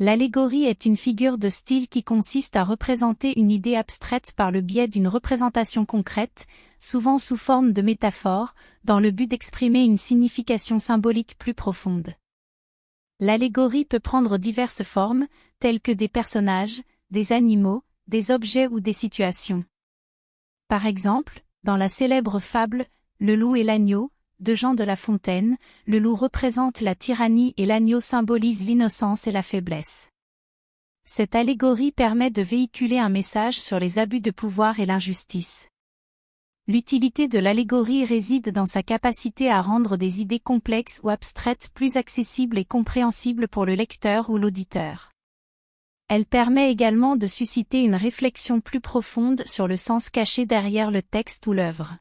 L'allégorie est une figure de style qui consiste à représenter une idée abstraite par le biais d'une représentation concrète, souvent sous forme de métaphore, dans le but d'exprimer une signification symbolique plus profonde. L'allégorie peut prendre diverses formes, telles que des personnages, des animaux, des objets ou des situations. Par exemple, dans la célèbre fable « Le loup et l'agneau » de Jean de La Fontaine, le loup représente la tyrannie et l'agneau symbolise l'innocence et la faiblesse. Cette allégorie permet de véhiculer un message sur les abus de pouvoir et l'injustice. L'utilité de l'allégorie réside dans sa capacité à rendre des idées complexes ou abstraites plus accessibles et compréhensibles pour le lecteur ou l'auditeur. Elle permet également de susciter une réflexion plus profonde sur le sens caché derrière le texte ou l'œuvre.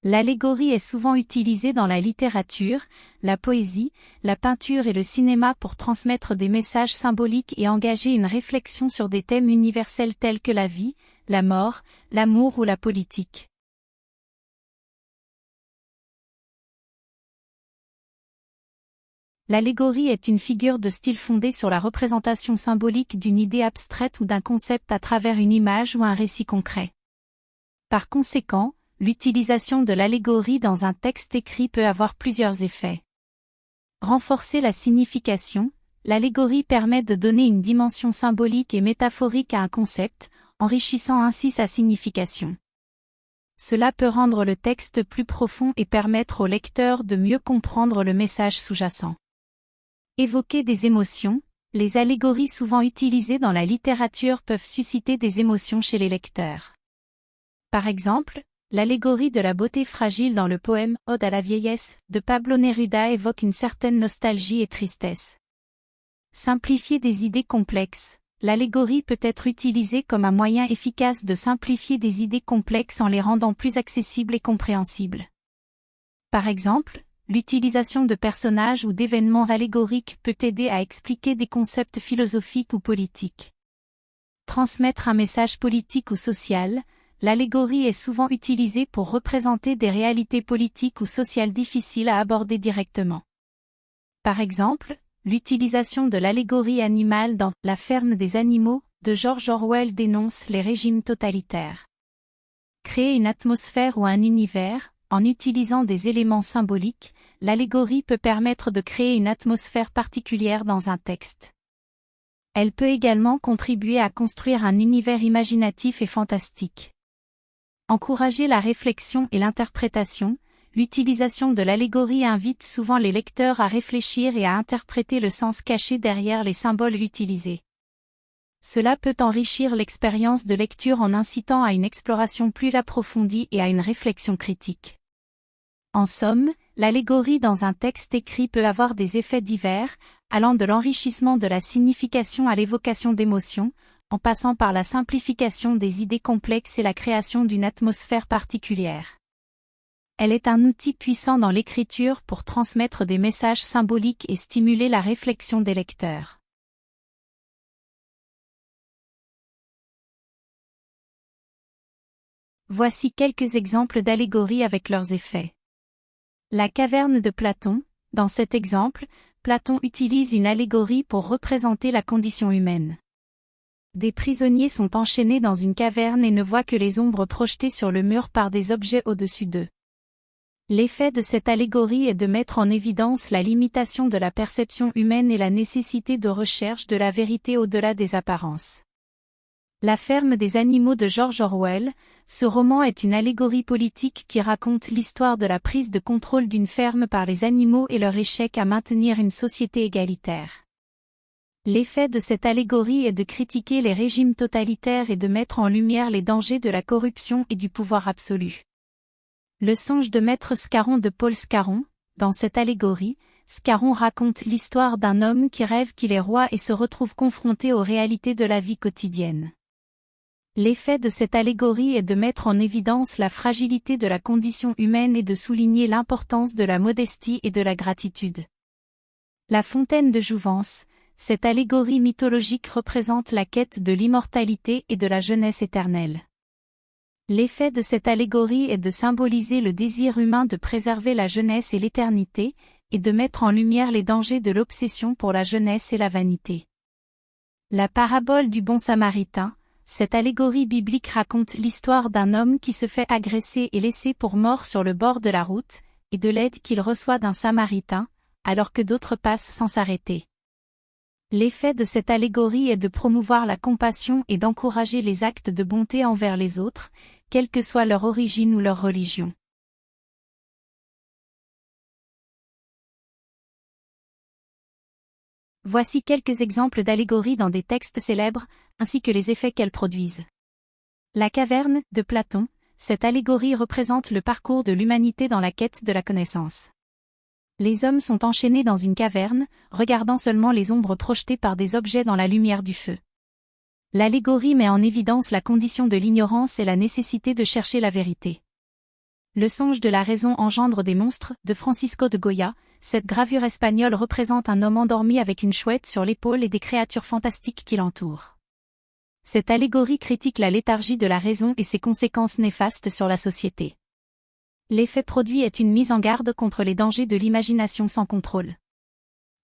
L'allégorie est souvent utilisée dans la littérature, la poésie, la peinture et le cinéma pour transmettre des messages symboliques et engager une réflexion sur des thèmes universels tels que la vie, la mort, l'amour ou la politique. L'allégorie est une figure de style fondée sur la représentation symbolique d'une idée abstraite ou d'un concept à travers une image ou un récit concret. Par conséquent, l'utilisation de l'allégorie dans un texte écrit peut avoir plusieurs effets. Renforcer la signification, l'allégorie permet de donner une dimension symbolique et métaphorique à un concept, enrichissant ainsi sa signification. Cela peut rendre le texte plus profond et permettre au lecteur de mieux comprendre le message sous-jacent. Évoquer des émotions, les allégories souvent utilisées dans la littérature peuvent susciter des émotions chez les lecteurs. Par exemple, l'allégorie de la beauté fragile dans le poème « Ode à la vieillesse » de Pablo Neruda évoque une certaine nostalgie et tristesse. Simplifier des idées complexes, l'allégorie peut être utilisée comme un moyen efficace de simplifier des idées complexes en les rendant plus accessibles et compréhensibles. Par exemple, l'utilisation de personnages ou d'événements allégoriques peut aider à expliquer des concepts philosophiques ou politiques. Transmettre un message politique ou social, l'allégorie est souvent utilisée pour représenter des réalités politiques ou sociales difficiles à aborder directement. Par exemple, l'utilisation de l'allégorie animale dans « La ferme des animaux » de George Orwell dénonce les régimes totalitaires. Créer une atmosphère ou un univers, en utilisant des éléments symboliques, l'allégorie peut permettre de créer une atmosphère particulière dans un texte. Elle peut également contribuer à construire un univers imaginatif et fantastique. Encourager la réflexion et l'interprétation, l'utilisation de l'allégorie invite souvent les lecteurs à réfléchir et à interpréter le sens caché derrière les symboles utilisés. Cela peut enrichir l'expérience de lecture en incitant à une exploration plus approfondie et à une réflexion critique. En somme, l'allégorie dans un texte écrit peut avoir des effets divers, allant de l'enrichissement de la signification à l'évocation d'émotions, en passant par la simplification des idées complexes et la création d'une atmosphère particulière. Elle est un outil puissant dans l'écriture pour transmettre des messages symboliques et stimuler la réflexion des lecteurs. Voici quelques exemples d'allégories avec leurs effets. La caverne de Platon, dans cet exemple, Platon utilise une allégorie pour représenter la condition humaine. Des prisonniers sont enchaînés dans une caverne et ne voient que les ombres projetées sur le mur par des objets au-dessus d'eux. L'effet de cette allégorie est de mettre en évidence la limitation de la perception humaine et la nécessité de recherche de la vérité au-delà des apparences. La ferme des animaux de George Orwell, ce roman est une allégorie politique qui raconte l'histoire de la prise de contrôle d'une ferme par les animaux et leur échec à maintenir une société égalitaire. L'effet de cette allégorie est de critiquer les régimes totalitaires et de mettre en lumière les dangers de la corruption et du pouvoir absolu. Le songe de Maître Scarron de Paul Scarron, dans cette allégorie, Scarron raconte l'histoire d'un homme qui rêve qu'il est roi et se retrouve confronté aux réalités de la vie quotidienne. L'effet de cette allégorie est de mettre en évidence la fragilité de la condition humaine et de souligner l'importance de la modestie et de la gratitude. La fontaine de Jouvence, cette allégorie mythologique représente la quête de l'immortalité et de la jeunesse éternelle. L'effet de cette allégorie est de symboliser le désir humain de préserver la jeunesse et l'éternité, et de mettre en lumière les dangers de l'obsession pour la jeunesse et la vanité. La parabole du bon samaritain, cette allégorie biblique raconte l'histoire d'un homme qui se fait agresser et laisser pour mort sur le bord de la route, et de l'aide qu'il reçoit d'un samaritain, alors que d'autres passent sans s'arrêter. L'effet de cette allégorie est de promouvoir la compassion et d'encourager les actes de bonté envers les autres, quelle que soit leur origine ou leur religion. Voici quelques exemples d'allégories dans des textes célèbres, ainsi que les effets qu'elles produisent. La caverne, de Platon, cette allégorie représente le parcours de l'humanité dans la quête de la connaissance. Les hommes sont enchaînés dans une caverne, regardant seulement les ombres projetées par des objets dans la lumière du feu. L'allégorie met en évidence la condition de l'ignorance et la nécessité de chercher la vérité. Le songe de la raison engendre des monstres, de Francisco de Goya, cette gravure espagnole représente un homme endormi avec une chouette sur l'épaule et des créatures fantastiques qui l'entourent. Cette allégorie critique la léthargie de la raison et ses conséquences néfastes sur la société. L'effet produit est une mise en garde contre les dangers de l'imagination sans contrôle.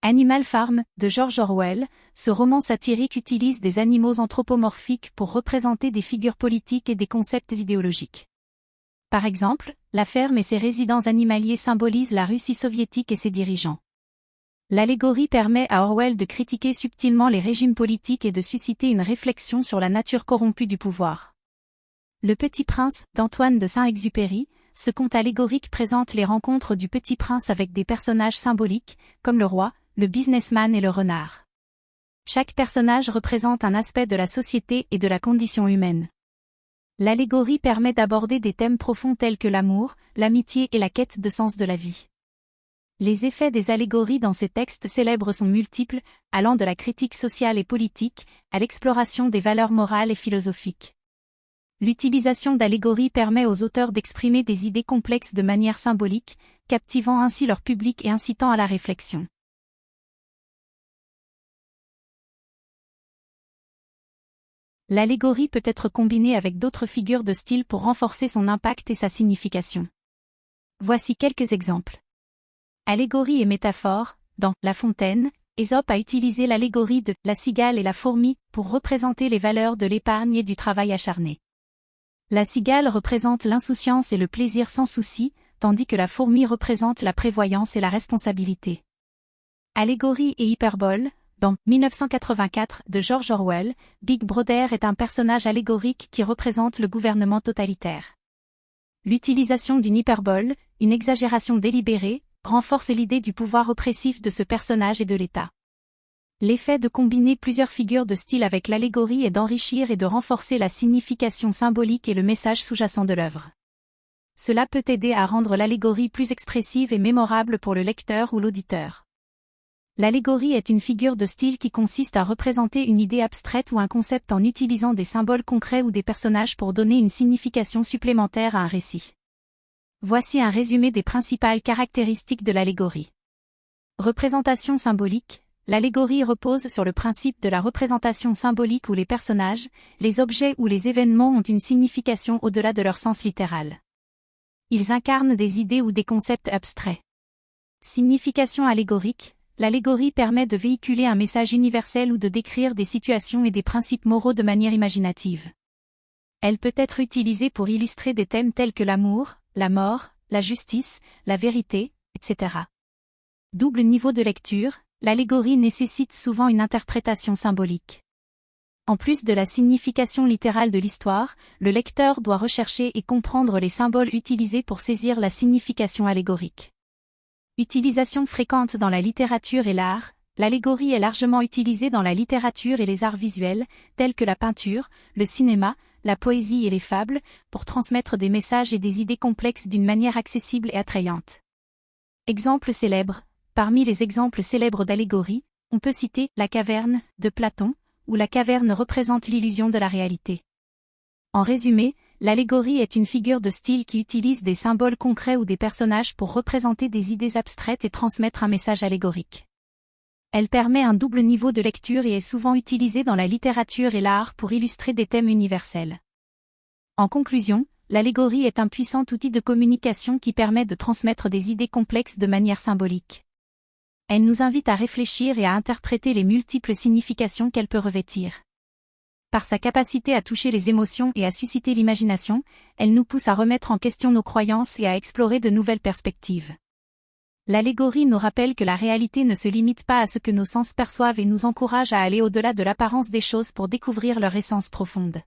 Animal Farm, de George Orwell, ce roman satirique utilise des animaux anthropomorphiques pour représenter des figures politiques et des concepts idéologiques. Par exemple, la ferme et ses résidents animaliers symbolisent la Russie soviétique et ses dirigeants. L'allégorie permet à Orwell de critiquer subtilement les régimes politiques et de susciter une réflexion sur la nature corrompue du pouvoir. Le Petit Prince, d'Antoine de Saint-Exupéry, ce conte allégorique présente les rencontres du Petit Prince avec des personnages symboliques, comme le roi, le businessman et le renard. Chaque personnage représente un aspect de la société et de la condition humaine. L'allégorie permet d'aborder des thèmes profonds tels que l'amour, l'amitié et la quête de sens de la vie. Les effets des allégories dans ces textes célèbres sont multiples, allant de la critique sociale et politique, à l'exploration des valeurs morales et philosophiques. L'utilisation d'allégories permet aux auteurs d'exprimer des idées complexes de manière symbolique, captivant ainsi leur public et incitant à la réflexion. L'allégorie peut être combinée avec d'autres figures de style pour renforcer son impact et sa signification. Voici quelques exemples. Allégorie et métaphore, dans La Fontaine, Ésope a utilisé l'allégorie de la cigale et la fourmi pour représenter les valeurs de l'épargne et du travail acharné. La cigale représente l'insouciance et le plaisir sans souci, tandis que la fourmi représente la prévoyance et la responsabilité. Allégorie et hyperbole, dans 1984 de George Orwell, Big Brother est un personnage allégorique qui représente le gouvernement totalitaire. L'utilisation d'une hyperbole, une exagération délibérée, renforce l'idée du pouvoir oppressif de ce personnage et de l'État. L'effet de combiner plusieurs figures de style avec l'allégorie est d'enrichir et de renforcer la signification symbolique et le message sous-jacent de l'œuvre. Cela peut aider à rendre l'allégorie plus expressive et mémorable pour le lecteur ou l'auditeur. L'allégorie est une figure de style qui consiste à représenter une idée abstraite ou un concept en utilisant des symboles concrets ou des personnages pour donner une signification supplémentaire à un récit. Voici un résumé des principales caractéristiques de l'allégorie. Représentation symbolique. L'allégorie repose sur le principe de la représentation symbolique où les personnages, les objets ou les événements ont une signification au-delà de leur sens littéral. Ils incarnent des idées ou des concepts abstraits. Signification allégorique. L'allégorie permet de véhiculer un message universel ou de décrire des situations et des principes moraux de manière imaginative. Elle peut être utilisée pour illustrer des thèmes tels que l'amour, la mort, la justice, la vérité, etc. Double niveau de lecture, l'allégorie nécessite souvent une interprétation symbolique. En plus de la signification littérale de l'histoire, le lecteur doit rechercher et comprendre les symboles utilisés pour saisir la signification allégorique. Utilisation fréquente dans la littérature et l'art, l'allégorie est largement utilisée dans la littérature et les arts visuels, tels que la peinture, le cinéma, la poésie et les fables, pour transmettre des messages et des idées complexes d'une manière accessible et attrayante. Exemples célèbres. Parmi les exemples célèbres d'allégorie, on peut citer La caverne, de Platon, où la caverne représente l'illusion de la réalité. En résumé, l'allégorie est une figure de style qui utilise des symboles concrets ou des personnages pour représenter des idées abstraites et transmettre un message allégorique. Elle permet un double niveau de lecture et est souvent utilisée dans la littérature et l'art pour illustrer des thèmes universels. En conclusion, l'allégorie est un puissant outil de communication qui permet de transmettre des idées complexes de manière symbolique. Elle nous invite à réfléchir et à interpréter les multiples significations qu'elle peut revêtir. Par sa capacité à toucher les émotions et à susciter l'imagination, elle nous pousse à remettre en question nos croyances et à explorer de nouvelles perspectives. L'allégorie nous rappelle que la réalité ne se limite pas à ce que nos sens perçoivent et nous encourage à aller au-delà de l'apparence des choses pour découvrir leur essence profonde.